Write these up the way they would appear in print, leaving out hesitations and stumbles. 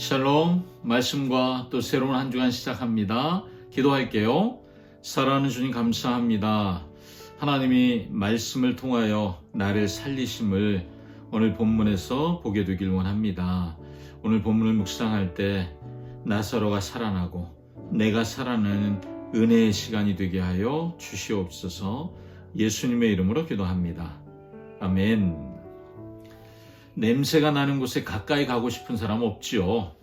샬롬, 말씀과 또 새로운 한 주간 시작합니다. 기도할게요. 사랑하는 주님 감사합니다. 하나님이 말씀을 통하여 나를 살리심을 오늘 본문에서 보게 되길 원합니다. 오늘 본문을 묵상할 때 나사로가 살아나고 내가 살아나는 은혜의 시간이 되게 하여 주시옵소서. 예수님의 이름으로 기도합니다. 아멘. 냄새가 나는 곳에 가까이 가고 싶은 사람 없지요.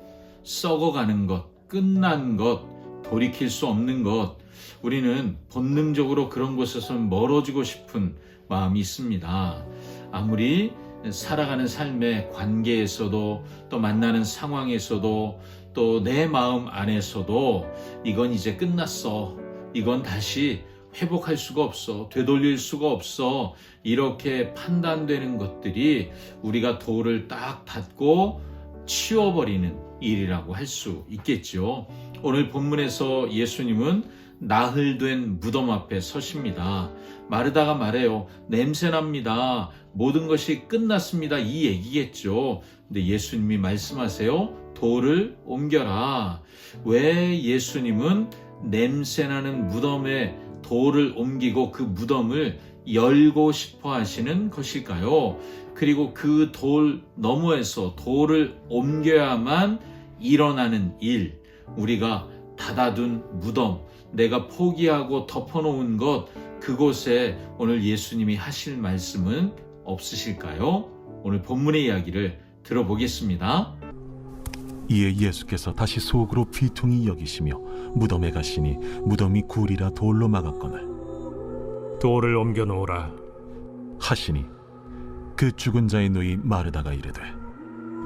썩어가는 것, 끝난 것, 돌이킬 수 없는 것, 우리는 본능적으로 그런 곳에서 멀어지고 싶은 마음이 있습니다. 아무리 살아가는 삶의 관계에서도 또 만나는 상황에서도 또 내 마음 안에서도 이건 이제 끝났어, 이건 다시 회복할 수가 없어, 되돌릴 수가 없어, 이렇게 판단되는 것들이 우리가 도를 딱 닫고 치워버리는 일이라고 할 수 있겠죠. 오늘 본문에서 예수님은 나흘된 무덤 앞에 서십니다. 마르다가 말해요. 냄새납니다. 모든 것이 끝났습니다. 이 얘기겠죠. 근데 예수님이 말씀하세요. 돌을 옮겨라. 왜 예수님은 냄새나는 무덤에 돌을 옮기고 그 무덤을 열고 싶어 하시는 것일까요? 그리고 그 돌 너머에서 돌을 옮겨야만 일어나는 일, 우리가 닫아둔 무덤, 내가 포기하고 덮어놓은 것, 그곳에 오늘 예수님이 하실 말씀은 없으실까요? 오늘 본문의 이야기를 들어보겠습니다. 이에 예수께서 다시 속으로 비통히 여기시며 무덤에 가시니 무덤이 굴이라 돌로 막았거늘 돌을 옮겨 놓으라 하시니 그 죽은 자의 누이 마르다가 이르되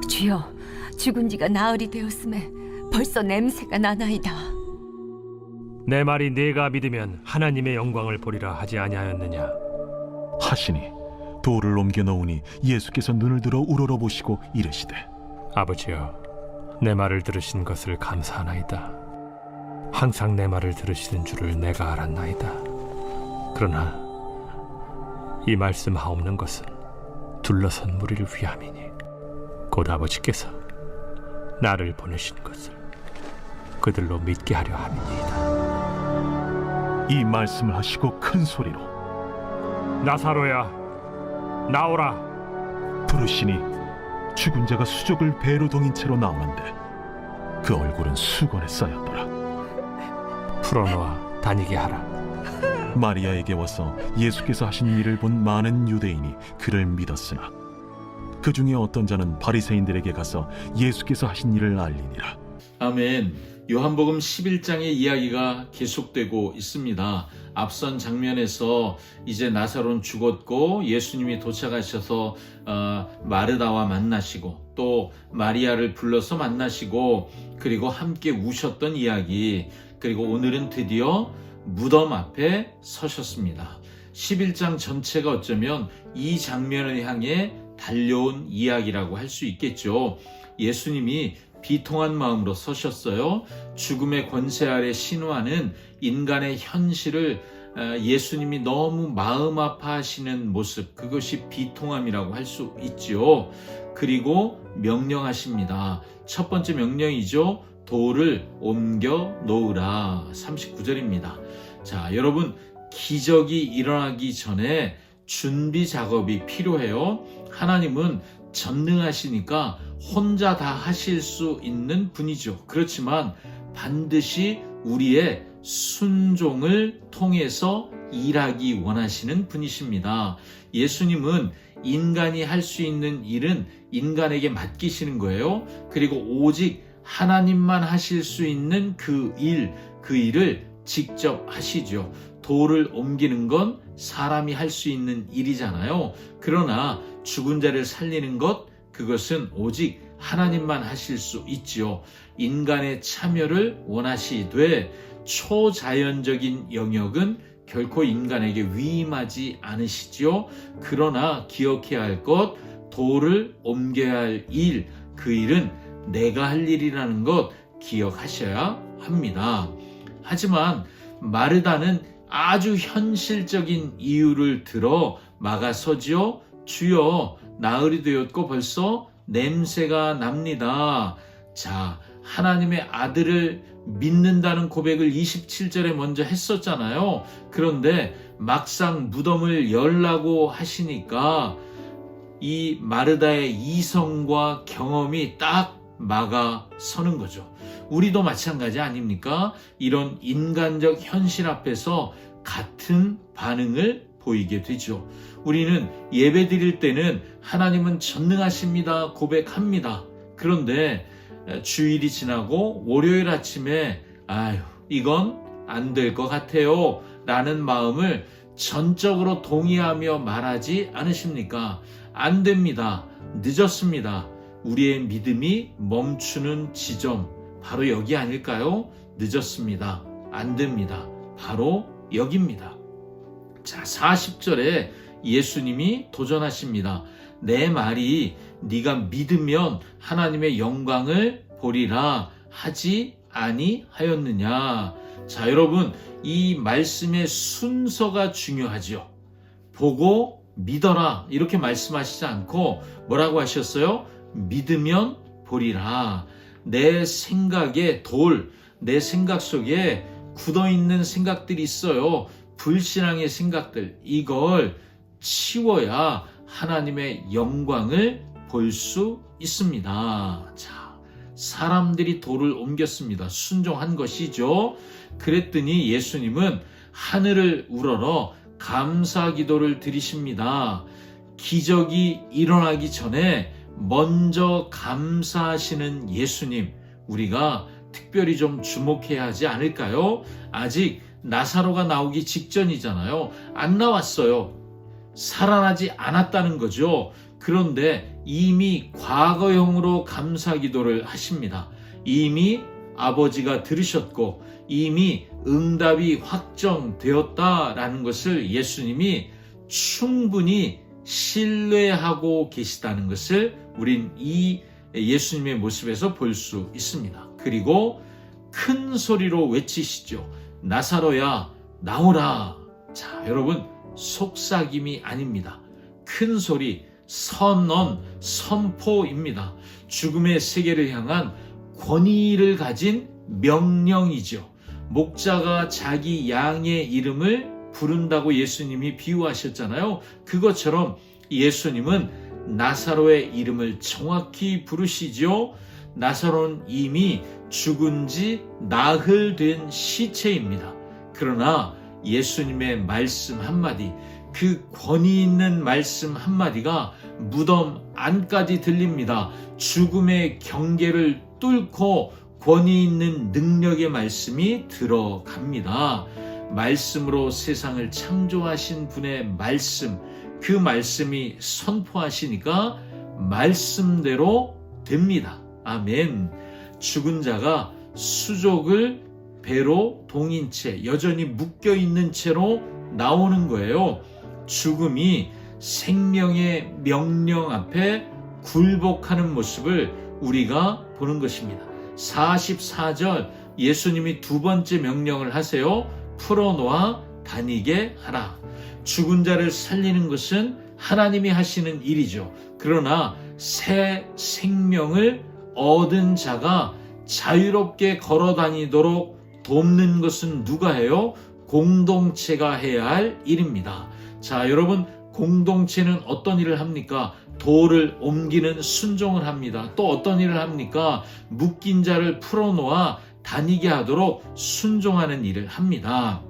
주여, 죽은 지가 나흘이 되었음에 벌써 냄새가 나나이다. 내 말이 네가 믿으면 하나님의 영광을 보리라 하지 아니하였느냐. 하시니 돌을 옮겨 놓으니 예수께서 눈을 들어 우러러보시고 이르시되 아버지여, 내 말을 들으신 것을 감사하나이다. 항상 내 말을 들으시는 줄을 내가 알았나이다. 그러나 이 말씀하옵는 것은 둘러선 무리를 위함이니 곧 아버지께서 나를 보내신 것을 그들로 믿게 하려 함이니이다. 이 말씀을 하시고 큰 소리로 나사로야, 나오라. 부르시니 죽은 자가 수족을 배로 동인 채로 나오는데 그 얼굴은 수건에 쌓였더라. 풀어놓아 다니게 하라. 마리아에게 와서 예수께서 하신 일을 본 많은 유대인이 그를 믿었으나 그 중에 어떤 자는 바리새인들에게 가서 예수께서 하신 일을 알리니라. 아멘. 요한복음 11장의 이야기가 계속되고 있습니다. 앞선 장면에서 이제 나사로는 죽었고 예수님이 도착하셔서 마르다와 만나시고 또 마리아를 불러서 만나시고 그리고 함께 우셨던 이야기, 그리고 오늘은 드디어 무덤 앞에 서셨습니다. 11장 전체가 어쩌면 이 장면을 향해 달려온 이야기라고 할 수 있겠죠. 예수님이 비통한 마음으로 서셨어요. 죽음의 권세 아래 신화하는 인간의 현실을 예수님이 너무 마음 아파하시는 모습, 그것이 비통함이라고 할 수 있죠. 그리고 명령하십니다. 첫 번째 명령이죠. 돌을 옮겨 놓으라. 39절입니다. 자, 여러분, 기적이 일어나기 전에 준비 작업이 필요해요. 하나님은 전능하시니까 혼자 다 하실 수 있는 분이죠. 그렇지만 반드시 우리의 순종을 통해서 일하기 원하시는 분이십니다. 예수님은 인간이 할 수 있는 일은 인간에게 맡기시는 거예요. 그리고 오직 하나님만 하실 수 있는 그 일을 직접 하시죠. 돌을 옮기는 건 사람이 할 수 있는 일이잖아요. 그러나 죽은 자를 살리는 것, 그것은 오직 하나님만 하실 수 있지요. 인간의 참여를 원하시되 초자연적인 영역은 결코 인간에게 위임하지 않으시지요. 그러나 기억해야 할 것, 돌을 옮겨야 할 일, 그 일은 내가 할 일이라는 것 기억하셔야 합니다. 하지만 마르다는 아주 현실적인 이유를 들어 막아서지요. 주여, 나흘이 되었고 벌써 냄새가 납니다. 자, 하나님의 아들을 믿는다는 고백을 27절에 먼저 했었잖아요. 그런데 막상 무덤을 열라고 하시니까 이 마르다의 이성과 경험이 딱 막아서는 거죠. 우리도 마찬가지 아닙니까? 이런 인간적 현실 앞에서 같은 반응을 보이게 되죠. 우리는 예배 드릴 때는 하나님은 전능하십니다 고백합니다. 그런데 주일이 지나고 월요일 아침에 이건 안 될 것 같아요 라는 마음을 전적으로 동의하며 말하지 않으십니까? 안 됩니다. 늦었습니다. 우리의 믿음이 멈추는 지점 바로 여기 아닐까요? 늦었습니다. 안 됩니다. 바로 여기입니다. 자, 40절에 예수님이 도전하십니다. 내 말이 네가 믿으면 하나님의 영광을 보리라 하지 아니하였느냐. 자, 여러분, 이 말씀의 순서가 중요하죠. 보고 믿어라 이렇게 말씀하시지 않고 뭐라고 하셨어요? 믿으면 보리라. 내 생각에 내 생각 속에 굳어있는 생각들이 있어요. 불신앙의 생각들. 이걸 치워야 하나님의 영광을 볼 수 있습니다. 자, 사람들이 돌을 옮겼습니다. 순종한 것이죠. 그랬더니 예수님은 하늘을 우러러 감사 기도를 드리십니다. 기적이 일어나기 전에 먼저 감사하시는 예수님, 우리가 특별히 좀 주목해야 하지 않을까요? 아직 나사로가 나오기 직전이잖아요. 안 나왔어요. 살아나지 않았다는 거죠. 그런데 이미 과거형으로 감사 기도를 하십니다. 이미 아버지가 들으셨고 이미 응답이 확정되었다라는 것을 예수님이 충분히 신뢰하고 계시다는 것을 우린 이 예수님의 모습에서 볼 수 있습니다. 그리고 큰 소리로 외치시죠. 나사로야 나오라. 자, 여러분, 속삭임이 아닙니다. 큰 소리, 선언, 선포입니다. 죽음의 세계를 향한 권위를 가진 명령이죠. 목자가 자기 양의 이름을 부른다고 예수님이 비유하셨잖아요. 그것처럼 예수님은 나사로의 이름을 정확히 부르시죠. 나사로는 이미 죽은 지 나흘 된 시체입니다. 그러나 예수님의 말씀 한마디, 그 권위 있는 말씀 한마디가 무덤 안까지 들립니다. 죽음의 경계를 뚫고 권위 있는 능력의 말씀이 들어갑니다. 말씀으로 세상을 창조하신 분의 말씀, 그 말씀이 선포하시니까 말씀대로 됩니다. 아멘. 죽은 자가 수족을 배로 동인 채, 여전히 묶여있는 채로 나오는 거예요. 죽음이 생명의 명령 앞에 굴복하는 모습을 우리가 보는 것입니다. 44절 예수님이 두 번째 명령을 하세요. 풀어놓아 다니게 하라. 죽은 자를 살리는 것은 하나님이 하시는 일이죠. 그러나 새 생명을 얻은 자가 자유롭게 걸어 다니도록 돕는 것은 누가 해요? 공동체가 해야 할 일입니다. 자, 여러분, 공동체는 어떤 일을 합니까? 돌을 옮기는 순종을 합니다. 또 어떤 일을 합니까? 묶인 자를 풀어놓아 다니게 하도록 순종하는 일을 합니다.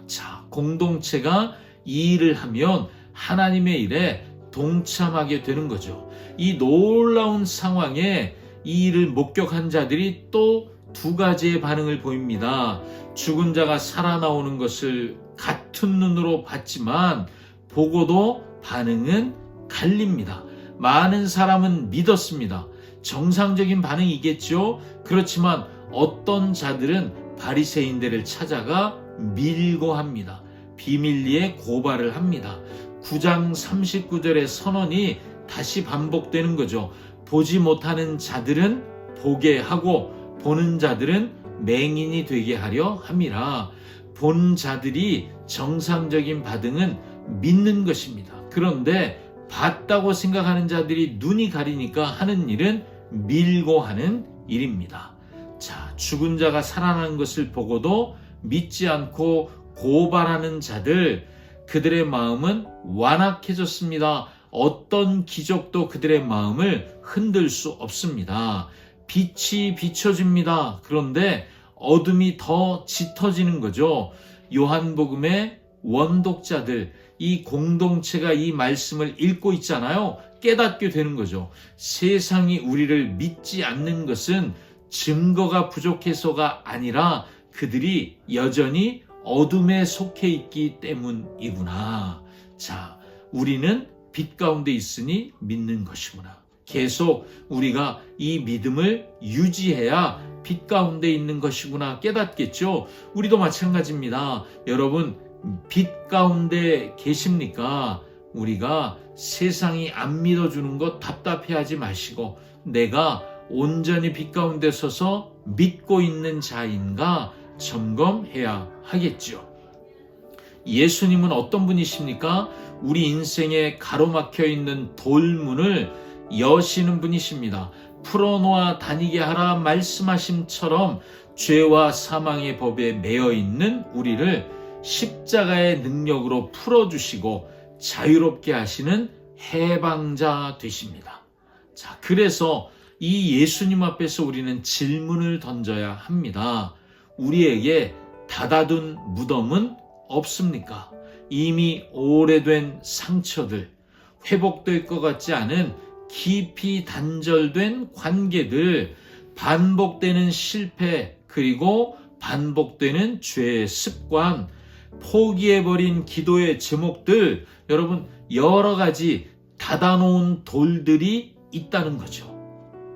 자, 공동체가 이 일을 하면 하나님의 일에 동참하게 되는 거죠. 이 놀라운 상황에 이 일을 목격한 자들이 또 두 가지의 반응을 보입니다. 죽은 자가 살아나오는 것을 같은 눈으로 봤지만 보고도 반응은 갈립니다. 많은 사람은 믿었습니다. 정상적인 반응이겠죠. 그렇지만 어떤 자들은 바리새인들을 찾아가 밀고 합니다. 비밀리에 고발을 합니다. 9장 39절의 선언이 다시 반복되는 거죠. 보지 못하는 자들은 보게 하고 보는 자들은 맹인이 되게 하려 함이라. 본 자들이 정상적인 반응은 믿는 것입니다. 그런데 봤다고 생각하는 자들이 눈이 가리니까 하는 일은 밀고 하는 일입니다. 자, 죽은 자가 살아나는 것을 보고도 믿지 않고 고발하는 자들, 그들의 마음은 완악해졌습니다. 어떤 기적도 그들의 마음을 흔들 수 없습니다. 빛이 비춰집니다. 그런데 어둠이 더 짙어지는 거죠. 요한복음의 원독자들, 이 공동체가 이 말씀을 읽고 있잖아요. 깨닫게 되는 거죠. 세상이 우리를 믿지 않는 것은 증거가 부족해서가 아니라 그들이 여전히 어둠에 속해 있기 때문이구나. 자, 우리는 빛 가운데 있으니 믿는 것이구나. 계속 우리가 이 믿음을 유지해야 빛 가운데 있는 것이구나 깨닫겠죠. 우리도 마찬가지입니다. 여러분, 빛 가운데 계십니까? 우리가 세상이 안 믿어주는 것 답답해하지 마시고, 내가 온전히 빛 가운데 서서 믿고 있는 자인가 점검해야 하겠죠. 예수님은 어떤 분이십니까? 우리 인생에 가로막혀 있는 돌문을 여시는 분이십니다. 풀어놓아 다니게 하라 말씀하심처럼 죄와 사망의 법에 매여 있는 우리를 십자가의 능력으로 풀어주시고 자유롭게 하시는 해방자 되십니다. 자, 그래서 이 예수님 앞에서 우리는 질문을 던져야 합니다. 우리에게 닫아둔 무덤은 없습니까? 이미 오래된 상처들, 회복될 것 같지 않은 깊이 단절된 관계들, 반복되는 실패, 그리고 반복되는 죄의 습관, 포기해버린 기도의 제목들, 여러분 여러 가지 닫아놓은 돌들이 있다는 거죠.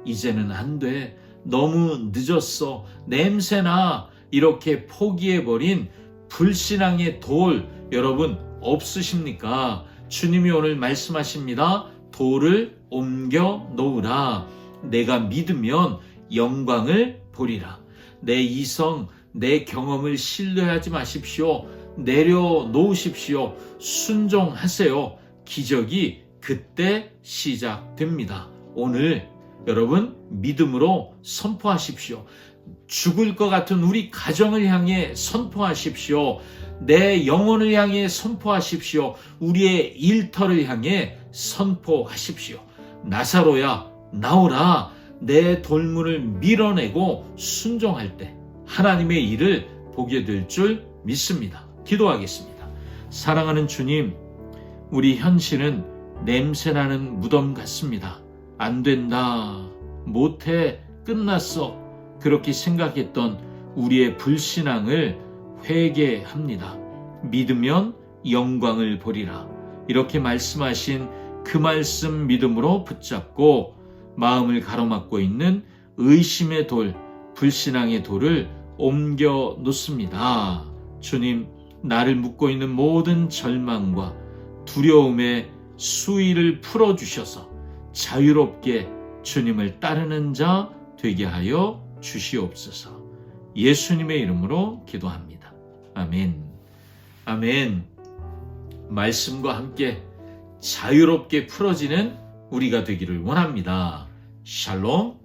이제는 안 돼. 너무 늦었어. 냄새나. 이렇게 포기해버린 불신앙의 돌, 여러분 없으십니까? 주님이 오늘 말씀하십니다. 돌을 옮겨 놓으라. 내가 믿으면 영광을 보리라. 내 이성, 내 경험을 신뢰하지 마십시오. 내려놓으십시오. 순종하세요. 기적이 그때 시작됩니다. 오늘 여러분 믿음으로 선포하십시오. 죽을 것 같은 우리 가정을 향해 선포하십시오. 내 영혼을 향해 선포하십시오. 우리의 일터를 향해 선포하십시오. 나사로야 나오라. 내 돌문을 밀어내고 순종할 때 하나님의 일을 보게 될 줄 믿습니다. 기도하겠습니다. 사랑하는 주님, 우리 현실은 냄새나는 무덤 같습니다. 안 된다, 못해, 끝났어, 그렇게 생각했던 우리의 불신앙을 회개합니다. 믿으면 영광을 보리라. 이렇게 말씀하신 그 말씀 믿음으로 붙잡고 마음을 가로막고 있는 의심의 돌, 불신앙의 돌을 옮겨 놓습니다. 주님, 나를 묶고 있는 모든 절망과 두려움의 수위를 풀어주셔서 자유롭게 주님을 따르는 자 되게 하여 주시옵소서. 예수님의 이름으로 기도합니다. 아멘. 아멘. 말씀과 함께 자유롭게 풀어지는 우리가 되기를 원합니다. 샬롬.